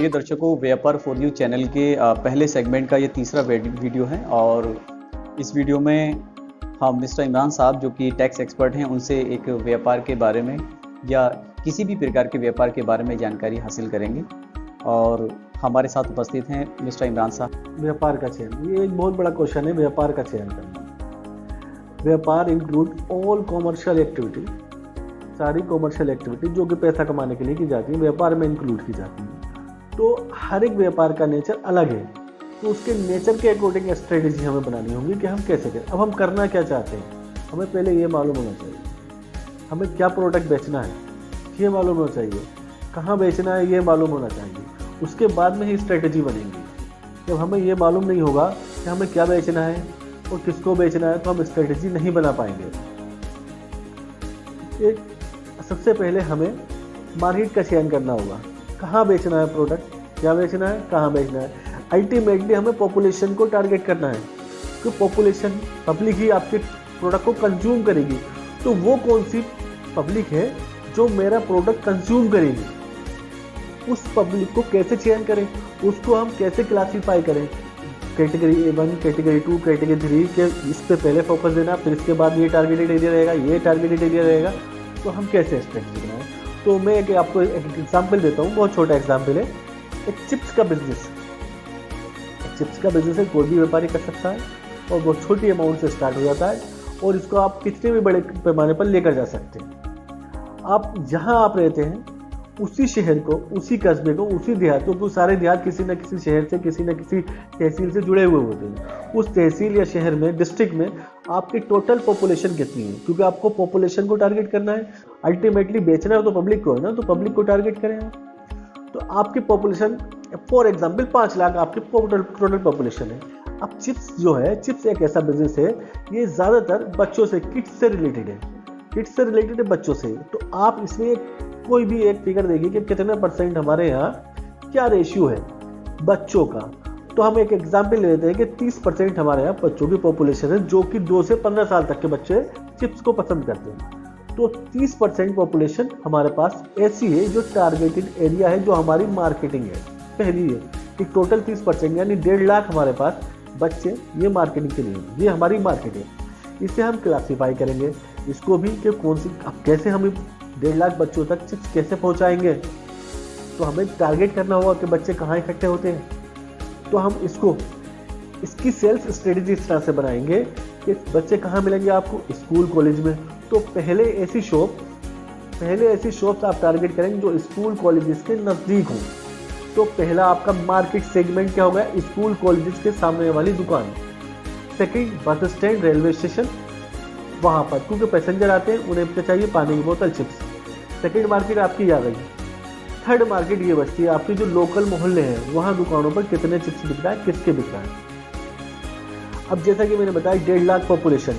प्रिय दर्शकों, व्यापार फॉर यू चैनल के पहले सेगमेंट का ये तीसरा वीडियो है और इस वीडियो में हम मिस्टर इमरान साहब जो कि टैक्स एक्सपर्ट हैं उनसे एक व्यापार के बारे में या किसी भी प्रकार के व्यापार के बारे में जानकारी हासिल करेंगे। और हमारे साथ उपस्थित हैं मिस्टर इमरान साहब। व्यापार का चयन, ये एक बहुत बड़ा क्वेश्चन है। व्यापार का चयन करना, व्यापार इंक्लूड ऑल कॉमर्शियल एक्टिविटी, सारी कॉमर्शियल एक्टिविटी जो कि पैसा कमाने के लिए की जाती है व्यापार में इंक्लूड की जाती है। तो हर एक व्यापार का नेचर अलग है, तो उसके नेचर के अकॉर्डिंग स्ट्रेटेजी हमें बनानी होगी कि हम कैसे करें। अब हम करना क्या चाहते हैं, हमें पहले ये मालूम होना चाहिए हमें क्या प्रोडक्ट बेचना है, ये मालूम होना चाहिए, कहाँ बेचना है ये मालूम होना चाहिए। उसके बाद में ही स्ट्रेटेजी बनेगी। जब हमें ये मालूम नहीं होगा कि हमें क्या बेचना है और किसको बेचना है तो हम स्ट्रेटेजी नहीं बना पाएंगे। सबसे पहले हमें मार्केट का चयन करना होगा, कहाँ बेचना है प्रोडक्ट, क्या बेचना है, कहाँ बेचना है। अल्टीमेटली हमें पॉपुलेशन को टारगेट करना है कि पॉपुलेशन, पब्लिक ही आपके प्रोडक्ट को कंज्यूम करेगी। तो वो कौन सी पब्लिक है जो मेरा प्रोडक्ट कंज्यूम करेगी, उस पब्लिक को कैसे चयन करें, उसको हम कैसे क्लासीफाई करें, कैटेगरी A1, कैटेगरी 2, कैटेगरी 3 के इस पे पहले फोकस देना, फिर इसके बाद ये टारगेटेड एरिया रहेगा, ये टारगेटेड एरिया रहेगा। तो हम कैसे स्ट्रेटजी बनाएं। तो मैं आपको एक एग्जांपल देता हूँ, बहुत छोटा एग्जांपल है। एक चिप्स का बिजनेस, है, कोई भी व्यापारी कर सकता है और बहुत छोटी अमाउंट से स्टार्ट हो जाता है और इसको आप कितने भी बड़े पैमाने पर लेकर जा सकते हैं। आप जहाँ आप रहते हैं उसी शहर को, उसी कस्बे को, उसी देहात को, सारे देहात किसी न किसी शहर से, किसी न किसी तहसील से जुड़े हुए होते हैं। उस तहसील या शहर में, डिस्ट्रिक्ट में आपकी टोटल पॉपुलेशन कितनी है, क्योंकि आपको पॉपुलेशन को टारगेट करना है। अल्टीमेटली बेचना है तो पब्लिक को है ना, तो पब्लिक को टारगेट करें। तो आपकी पॉपुलेशन फॉर एग्जाम्पल 5 लाख आपकी टोटल पॉपुलेशन है। अब चिप्स जो है, चिप्स एक ऐसा बिजनेस है, ये ज़्यादातर बच्चों से, किड्स से रिलेटेड है, बच्चों से। तो आप इसमें कोई भी एक फिगर देखिए कि कितने परसेंट हमारे यहाँ क्या रेशियो है बच्चों का। तो हम एक एग्जाम्पल लेते हैं कि 30% हमारे यहाँ बच्चों की पॉपुलेशन है जो कि 2 से 15 साल तक के बच्चे चिप्स को पसंद करते हैं। तो 30% पॉपुलेशन हमारे पास ऐसी है जो टारगेटेड एरिया है, जो हमारी मार्केटिंग है। पहली है कि टोटल 30% यानी 1.5 लाख हमारे पास बच्चे ये मार्केटिंग के लिए, ये हमारी मार्केट है। इसे हम क्लासीफाई करेंगे इसको भी कि कौन सी, अब कैसे हम 1.5 लाख बच्चों तक चिप्स कैसे पहुंचाएंगे। तो हमें टारगेट करना होगा कि बच्चे कहाँ इकट्ठे होते हैं। तो हम इसकी सेल्स स्ट्रेटेजी इस तरह से बनाएंगे कि बच्चे कहाँ मिलेंगे आपको, स्कूल कॉलेज में। तो पहले ऐसी शॉप्स आप टारगेट करेंगे जो स्कूल कॉलेजेस के नज़दीक हों। तो पहला आपका मार्केट सेगमेंट क्या होगा, स्कूल कॉलेजेस के सामने वाली दुकान। Second, bus stand, railway station, वहाँ पर क्योंकि पैसेंजर आते हैं, उन्हें क्या चाहिए, पानी की बोतल, चिप्स। सेकंड मार्केट आपकी आ गई। थर्ड मार्केट ये बचती है आपकी जो लोकल मोहल्ले हैं, वहाँ दुकानों पर कितने चिप्स बिक रहा है, किसके बिक रहा है। अब जैसा कि मैंने बताया 1.5 लाख पॉपुलेशन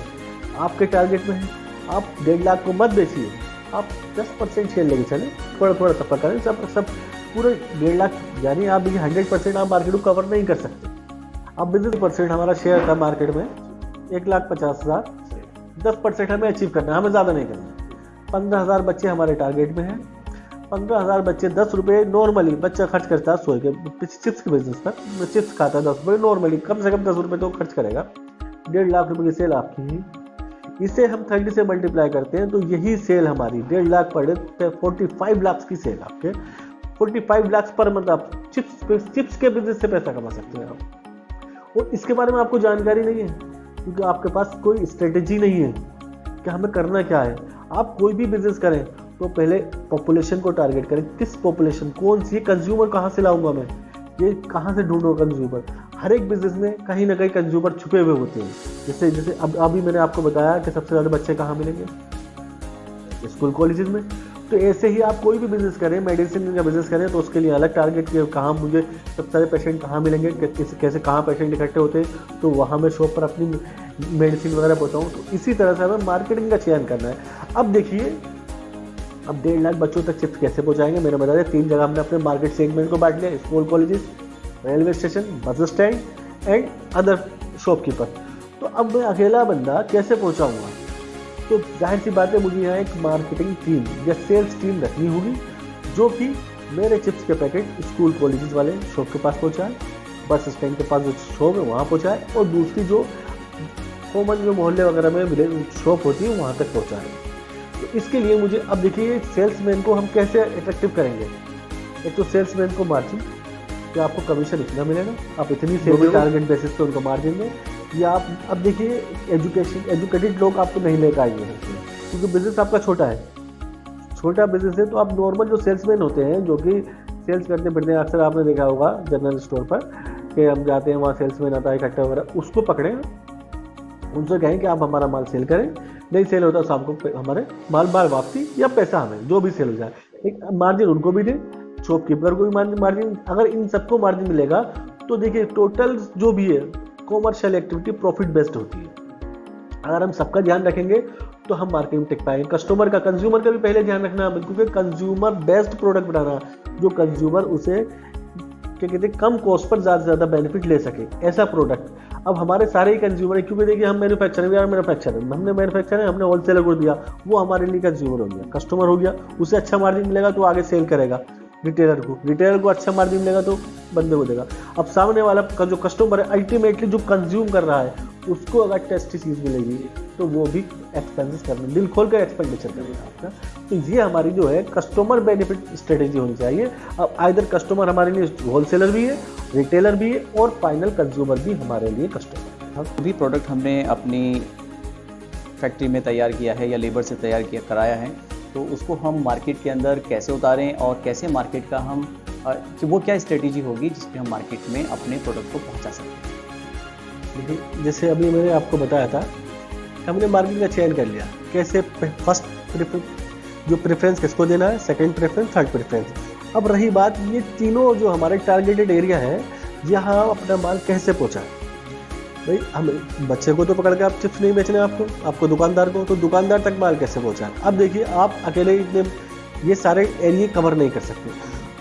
आपके टारगेट में है। आप 1.5 लाख को मत बेचिए, आप 10% शेयर लेके चले, थोड़ा सफर करें। सब पूरे 1.5 लाख यानी आप 100% आप मार्केट को कवर नहीं कर सकते। अब 20% हमारा शेयर था मार्केट में 1,50,000, 10% हमें अचीव करना है, हमें ज़्यादा नहीं करना। 15,000 बच्चे हमारे टारगेट में हैं। 15,000 बच्चे, 10 रुपये नॉर्मली बच्चा खर्च करता है सोए के चिप्स के बिजनेस पर। चिप्स खाता है 10 रुपये नॉर्मली, कम से कम 10 रुपये तो खर्च करेगा। 1.5 लाख रुपये की सेल आपकी है। इसे हम 30 से मल्टीप्लाई करते हैं तो यही सेल हमारी 1.5 लाख पर 45 लाख की सेल आपके, 45 लाख पर मंथ आप चिप्स के बिजनेस से पैसा कमा सकते हैं आप। और इसके बारे में आपको जानकारी नहीं है क्योंकि आपके पास कोई स्ट्रेटेजी नहीं है कि हमें करना क्या है। आप कोई भी बिजनेस करें तो पहले पॉपुलेशन को टारगेट करें, किस पॉपुलेशन, कौन सी कंज्यूमर कहाँ से लाऊंगा मैं, ये कहाँ से ढूंढूंगा कंज्यूमर। हर एक बिजनेस में कहीं ना कहीं कंज्यूमर छुपे हुए होते हैं। जैसे अब अभी मैंने आपको बताया कि सबसे ज़्यादा बच्चे कहाँ मिलेंगे, स्कूल कॉलेजेस में। तो ऐसे ही आप कोई भी बिजनेस करें, मेडिसिन का बिजनेस करें, तो उसके लिए अलग टारगेट किया, कहाँ मुझे सबसे सारे पेशेंट कहाँ मिलेंगे, कैसे कहाँ पेशेंट इकट्ठे होते हैं, तो वहाँ मैं शॉप पर अपनी मेडिसिन वगैरह पहुँचाऊँ। तो इसी तरह से हमें मार्केटिंग का चयन करना है। अब देखिए, अब 1.5 लाख बच्चों तक चिप्स कैसे पहुँचाएंगे। मैंने बताया 3 जगह हमने अपने मार्केट सेगमेंट को बांट लिया, school colleges, railway station, bus stand and other shopkeeper. तो अब मैं अकेला बंदा कैसे पहुँचाऊँगा। तो जाहिर सी बात है मुझे यहाँ एक मार्केटिंग टीम या सेल्स टीम रखनी होगी जो कि मेरे चिप्स के पैकेट स्कूल कॉलेजेस वाले शॉप के पास पहुँचाए, बस स्टैंड के पास जो शॉप है वहाँ पहुँचाए, और दूसरी जो कॉमन जो मोहल्ले वगैरह में विलेज शॉप होती है वहाँ तक पहुँचाए। तो इसके लिए मुझे अब देखिए सेल्समैन को हम कैसे अट्रैक्टिव करेंगे। एक तो सेल्समैन को मार्जिन, कि आपको कमीशन इतना मिलेगा, आप इतनी सेल टारगेट बेसिस पे उनको मार्जिन दें, या आप अब देखिए एजुकेटेड लोग आपको नहीं लेकर आएंगे क्योंकि बिजनेस आपका छोटा है, छोटा बिजनेस है। तो आप नॉर्मल जो सेल्समैन होते हैं जो कि सेल्स करते फिरते हैं, अक्सर आपने देखा होगा जनरल स्टोर पर कि हम जाते हैं वहाँ सेल्समैन आता है इकट्ठा वगैरह, उसको पकड़ें, उनसे कहें कि आप हमारा माल सेल करें, नहीं सेल होता तो आपको हमारे माल वापसी या पैसा हमें जो भी सेल हो जाए, एक मार्जिन उनको भी दें, शॉपकीपर को भी मार्जिन। अगर इन सबको मार्जिन मिलेगा तो देखिए टोटल जो भी है कॉमर्शियल एक्टिविटी प्रॉफिट बेस्ड होती है। अगर हम सबका ध्यान रखेंगे तो हम मार्केट में टिक पाएंगे। कस्टमर का, कंज्यूमर का भी पहले ध्यान रखना, क्योंकि कंज्यूमर बेस्ट प्रोडक्ट बनाना जो कंज्यूमर उसे क्या कहते हैं कम कॉस्ट पर ज़्यादा से ज़्यादा बेनिफिट ले सके, ऐसा प्रोडक्ट। अब हमारे सारे ही कंज्यूमर है, क्योंकि देखिए हम मैन्युफैक्चर हमने मैन्युफैक्चर है, हमने होलसेलर को दिया, वो हमारे लिए कंज्यूमर हो गया, कस्टमर हो गया, उसे अच्छा मार्जिन मिलेगा तो आगे सेल करेगा। रिटेलर को अच्छा मार्जिन मिलेगा तो बंदे को देगा। अब सामने वाला का जो कस्टमर है अल्टीमेटली जो कंज्यूम कर रहा है उसको अगर टेस्टी चीज़ मिलेगी तो वो भी एक्सपेंसेस करने, दिल खोल कर एक्सपेंडिचर करेगा आपका। तो ये हमारी जो है कस्टमर बेनिफिट स्ट्रेटेजी होनी चाहिए। अब आइदर कस्टमर हमारे लिए होलसेलर भी है, रिटेलर भी है, और फाइनल कंज्यूमर भी हमारे लिए कस्टमर है। अभी प्रोडक्ट हमने अपनी फैक्ट्री में तैयार किया है या लेबर से तैयार किया कराया है, तो उसको हम मार्केट के अंदर कैसे उतारें और कैसे मार्केट का हम वो क्या स्ट्रेटेजी होगी जिसमें हम मार्केट में अपने प्रोडक्ट को पहुंचा सकते हैं। देखिए जैसे अभी मैंने आपको बताया था, हमने मार्केट का चयन कर लिया, कैसे फर्स्ट प्रेफरेंस किसको देना है, सेकंड प्रेफरेंस, थर्ड प्रेफरेंस। अब रही बात ये तीनों जो हमारे टारगेटेड एरिया है, यहाँ अपना माल कैसे पहुँचाएं। भाई हम बच्चे को तो पकड़ के आप चिप्स नहीं बेचने, आपको दुकानदार को, तो दुकानदार तक माल कैसे पहुँचाएं। अब देखिए आप अकेले इतने ये सारे एरिया कवर नहीं कर सकते,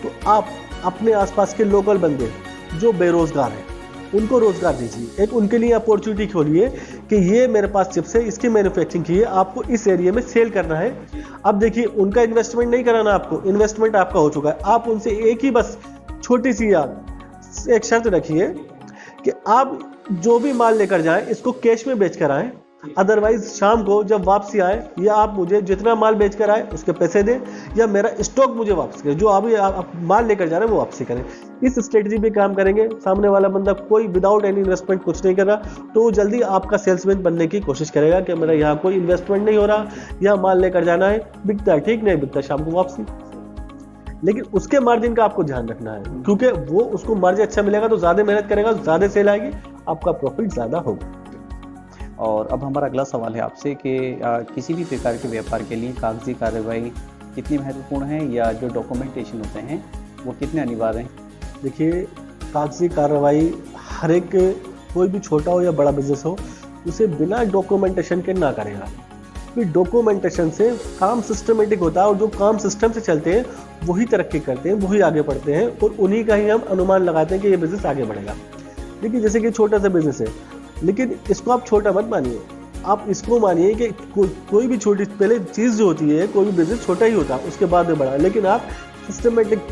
तो आप अपने आसपास के लोकल बंदे जो बेरोजगार हैं उनको रोजगार दीजिए। एक उनके लिए अपॉर्चुनिटी खोलिए कि ये मेरे पास चिप्स है, इसकी मैन्युफैक्चरिंग की है, आपको इस एरिया में सेल करना है। अब देखिए उनका इन्वेस्टमेंट नहीं कराना, आपको इन्वेस्टमेंट आपका हो चुका है। आप उनसे एक ही बस छोटी सी एक शर्त रखिए कि आप जो भी माल लेकर जाएं इसको कैश में बेच कर आएँ, अदरवाइज शाम को जब वापसी आए या आप मुझे जितना माल बेच कर आए उसके पैसे दें, या मेरा स्टॉक मुझे वापस करें, जो अभी आप माल लेकर जा रहे हैं वो वापसी करें। इस स्ट्रेटजी पे काम करेंगे, सामने वाला बंदा कोई विदाउट एनी इन्वेस्टमेंट कुछ नहीं कर रहा, तो वो जल्दी आपका सेल्समैन बनने की कोशिश करेगा कि मेरा यहाँ कोई इन्वेस्टमेंट नहीं हो रहा, यहाँ माल लेकर जाना है, बिकता है ठीक, नहीं बिकता शाम को वापसी। लेकिन उसके मार्जिन का आपको ध्यान रखना है, क्योंकि वो उसको मार्जिन अच्छा मिलेगा तो ज़्यादा मेहनत करेगा, ज़्यादा सेल आएगी, आपका प्रॉफिट ज़्यादा होगा। और अब हमारा अगला सवाल है आपसे कि किसी भी प्रकार के व्यापार के लिए कागजी कार्रवाई कितनी महत्वपूर्ण है, या जो डॉक्यूमेंटेशन होते हैं वो कितने अनिवार्य हैं। देखिए कागजी कार्रवाई हर एक, कोई भी छोटा हो या बड़ा बिजनेस हो, उसे बिना डॉक्यूमेंटेशन के ना करेगा। फिर डॉक्यूमेंटेशन से काम सिस्टमेटिक होता है, और जो काम सिस्टम से चलते हैं वही तरक्की करते हैं, वही आगे बढ़ते हैं, और उन्हीं का ही हम अनुमान लगाते हैं कि ये बिजनेस आगे बढ़ेगा। देखिए जैसे कि छोटा सा बिजनेस है, लेकिन इसको आप छोटा मत मानिए, आप इसको मानिए कि कोई भी छोटी पहले चीज़ जो होती है, कोई भी बिजनेस छोटा ही होता है, उसके बाद में बड़ा, लेकिन आप सिस्टमेटिक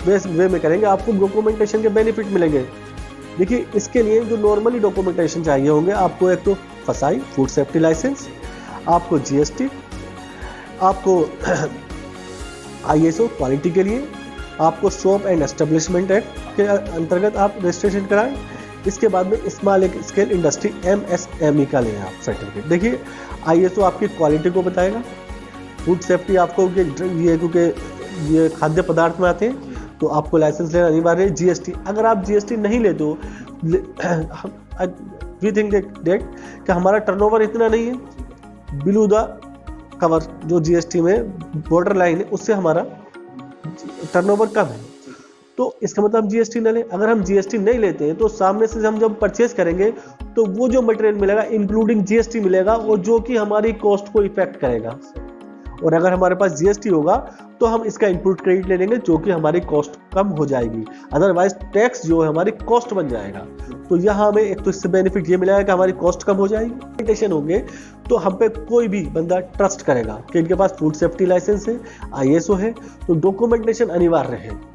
वे में करेंगे, आपको डॉक्यूमेंटेशन के बेनिफिट मिलेंगे। देखिए इसके लिए जो नॉर्मली डॉक्यूमेंटेशन चाहिए होंगे, आपको एक तो फसाई फूड सेफ्टी लाइसेंस, आपको जीएसटी, आपको ISO क्वालिटी के लिए, आपको शॉप एंड एस्टेब्लिशमेंट एक्ट के अंतर्गत आप रजिस्ट्रेशन कराएं। इसके बाद में स्मॉल स्केल इंडस्ट्री MSME का लें आप सर्टिफिकेट। देखिए ISO आपकी क्वालिटी को बताएगा, फूड सेफ्टी आपको क्योंकि ये खाद्य पदार्थ में आते हैं तो आपको लाइसेंस लेना अनिवार्य है। GST, अगर आप GST नहीं लेते हो, वी थिंक डेट कि हमारा टर्नओवर इतना नहीं है, बिलो द कवर जो GST में बॉर्डर लाइन है उससे हमारा टर्नओवर कम है, तो इसका मतलब हम GST न लें। अगर हम GST नहीं लेते हैं तो सामने से हम जब परचेज करेंगे तो वो जो मटेरियल मिलेगा इंक्लूडिंग GST मिलेगा, और जो कि हमारी कॉस्ट को इफेक्ट करेगा। और अगर हमारे पास जीएसटी होगा तो हम इसका इनपुट क्रेडिट ले लेंगे, जो कि हमारी कॉस्ट कम हो जाएगी। अदरवाइज टैक्स जो है हमारी कॉस्ट बन जाएगा। तो यहाँ हमें एक तो इससे बेनिफिट ये मिलेगा कि हमारी कॉस्ट कम हो जाएगी। डॉक्यूमेंटेशन होंगे तो हम पे कोई भी बंदा ट्रस्ट करेगा कि इनके पास फूड सेफ्टी लाइसेंस है, ISO है, तो डॉक्यूमेंटेशन अनिवार्य है।